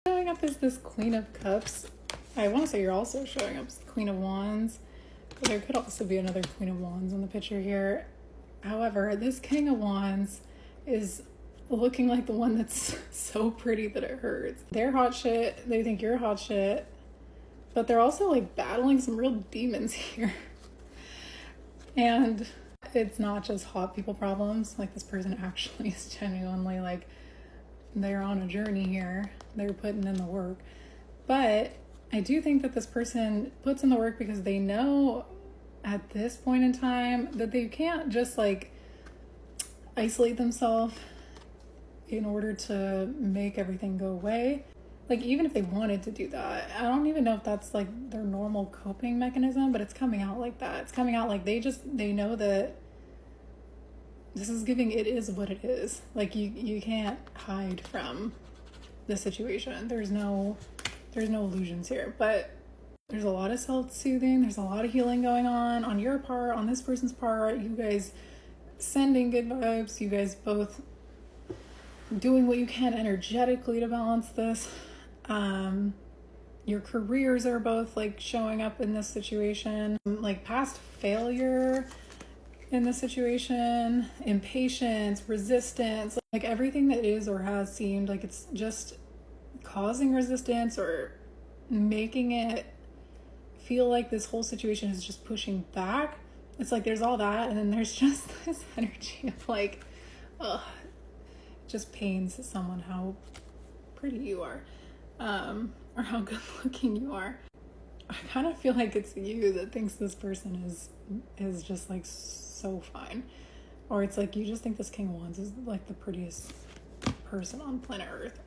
Showing up as this Queen of Cups. I want to say you're also showing up as the Queen of Wands, but there could also be another Queen of Wands in the picture here. However, this King of Wands is looking like the one that's so pretty that it hurts. They're hot shit. They think you're hot shit, but they're also like battling some real demons here. And it's not just hot people problems. Like, this person actually is genuinely like, they're on a journey here. They're putting in the work. But I do think that this person puts in the work because they know at this point in time that they can't just like isolate themselves in order to make everything go away. Like, even if they wanted to do that, I don't even know if that's like their normal coping mechanism, but it's coming out like that. It's coming out like they know that this is giving, it is what it is. Like, you can't hide from the situation. There's no illusions here, but there's a lot of self-soothing. There's a lot of healing going on your part, on this person's part. You guys sending good vibes. You guys both doing what you can energetically to balance this. Your careers are both like showing up in this situation, like past failure in this situation, impatience, resistance, like everything that is or has seemed like it's just causing resistance or making it feel like this whole situation is just pushing back. It's like there's all that, and then there's just this energy of like, ugh, it just pains someone how pretty you are, or how good looking you are. I kind of feel like it's you that thinks this person is just like so fine, or it's like you just think this King of Wands is like the prettiest person on planet Earth.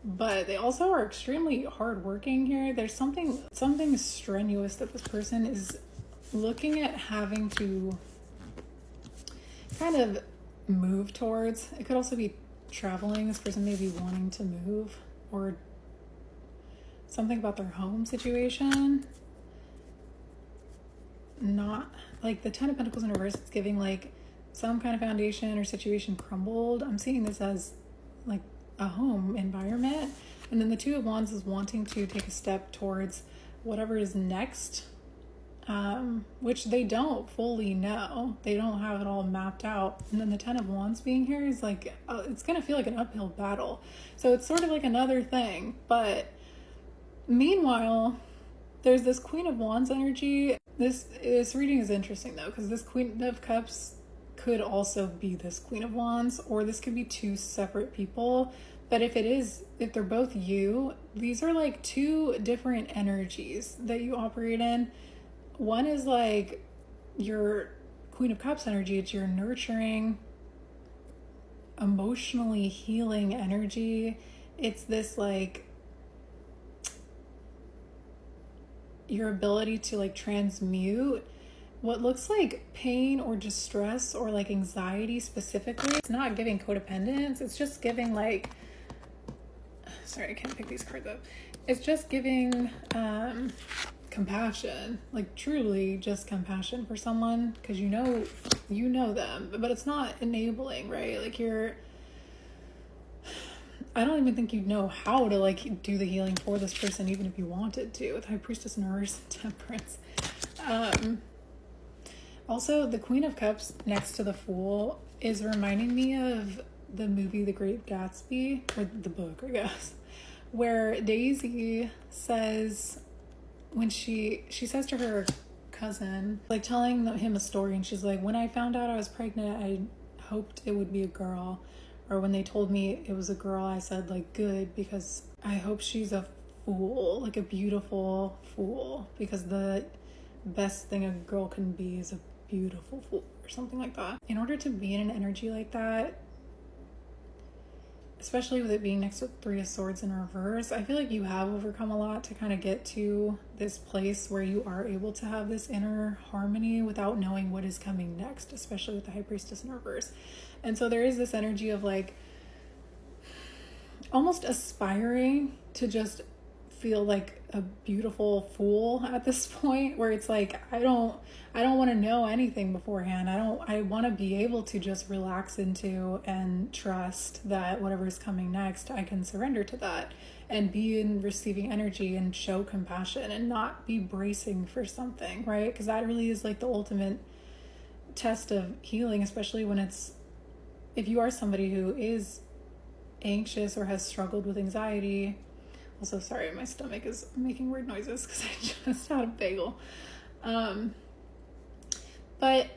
But they also are extremely hardworking here. There's something strenuous that this person is looking at having to kind of move towards. It could also be traveling. This person may be wanting to move, or something about their home situation. Not like the Ten of Pentacles in reverse. It's giving like some kind of foundation or situation crumbled. I'm seeing this as like a home environment, and then the Two of Wands is wanting to take a step towards whatever is next, which they don't fully know. They don't have it all mapped out. And then the Ten of Wands being here is like it's gonna feel like an uphill battle, so it's sort of like another thing. But meanwhile, there's this Queen of Wands energy. This reading is interesting though, because this Queen of Cups could also be this Queen of Wands, or this could be two separate people. But if they're both you, these are like two different energies that you operate in. One is like your Queen of Cups energy. It's your nurturing, emotionally healing energy. It's this like your ability to like transmute what looks like pain or distress or like anxiety specifically. It's not giving codependence. It's just giving like, sorry, I can't pick these cards up. It's just giving compassion, like truly just compassion for someone, because you know them, but it's not enabling, right? Like I don't even think you'd know how to like do the healing for this person, even if you wanted to, with High Priestess and Reverse Temperance. Also, the Queen of Cups next to the Fool is reminding me of the movie The Great Gatsby, or the book, I guess, where Daisy says, when she says to her cousin, like telling him a story, and she's like, when I found out I was pregnant, I hoped it would be a girl. Or when they told me it was a girl, I said like, good, because I hope she's a fool, like a beautiful fool, because the best thing a girl can be is a beautiful fool, or something like that. In order to be in an energy like that, especially with it being next to Three of Swords in reverse, I feel like you have overcome a lot to kind of get to this place where you are able to have this inner harmony without knowing what is coming next, especially with the High Priestess in reverse. And so there is this energy of like almost aspiring to just feel like a beautiful fool at this point, where it's like I don't want to know anything beforehand. I want to be able to just relax into and trust that whatever's coming next, I can surrender to that and be in receiving energy and show compassion and not be bracing for something, right? Because that really is like the ultimate test of healing, especially when if you are somebody who is anxious or has struggled with anxiety. Also, sorry, my stomach is making weird noises because I just had a bagel. But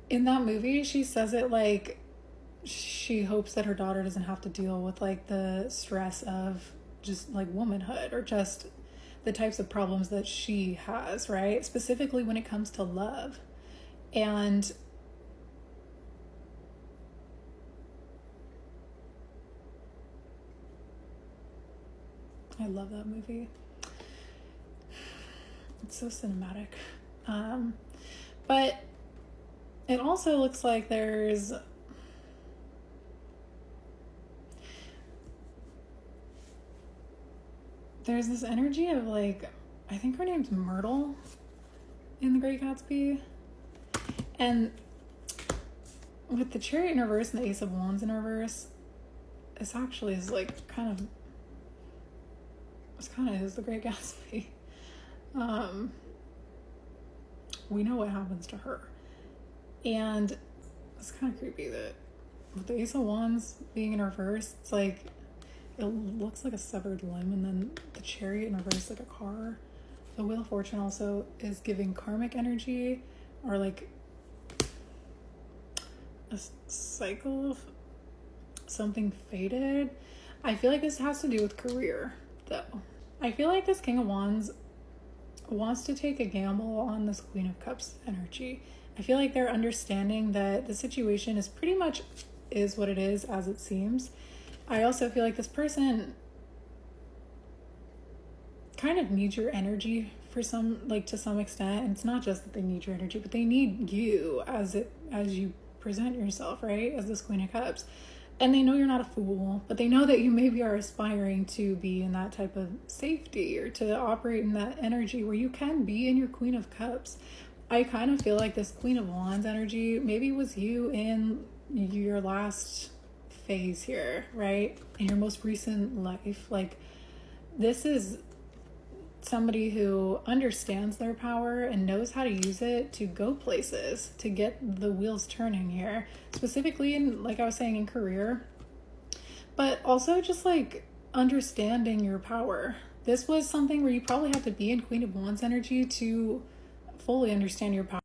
in that movie, she says it like she hopes that her daughter doesn't have to deal with like the stress of just like womanhood or just the types of problems that she has, right? Specifically when it comes to love. And I love that movie. It's so cinematic. But it also looks like there's this energy of like, I think her name's Myrtle in The Great Gatsby. And with the Chariot in reverse and the Ace of Wands in reverse, it's actually is like it's kind of is The Great Gatsby. We know what happens to her. And it's kind of creepy that with the Ace of Wands being in reverse, it's like it looks like a severed limb, and then the Chariot in reverse like a car. The Wheel of Fortune also is giving karmic energy, or like a cycle of something fated. I feel like this has to do with career, though. I feel like this King of Wands wants to take a gamble on this Queen of Cups energy. I feel like they're understanding that the situation is pretty much is what it is as it seems. I also feel like this person kind of needs your energy to some extent. And it's not just that they need your energy, but they need you as you present yourself, right? As this Queen of Cups. And they know you're not a fool, but they know that you maybe are aspiring to be in that type of safety or to operate in that energy where you can be in your Queen of Cups. I kind of feel like this Queen of Wands energy maybe was you in your last phase here, right? In your most recent life. Like, this is somebody who understands their power and knows how to use it to go places, to get the wheels turning here, specifically in, like I was saying, in career, but also just like understanding your power. This was something where you probably have to be in Queen of Wands energy to fully understand your power.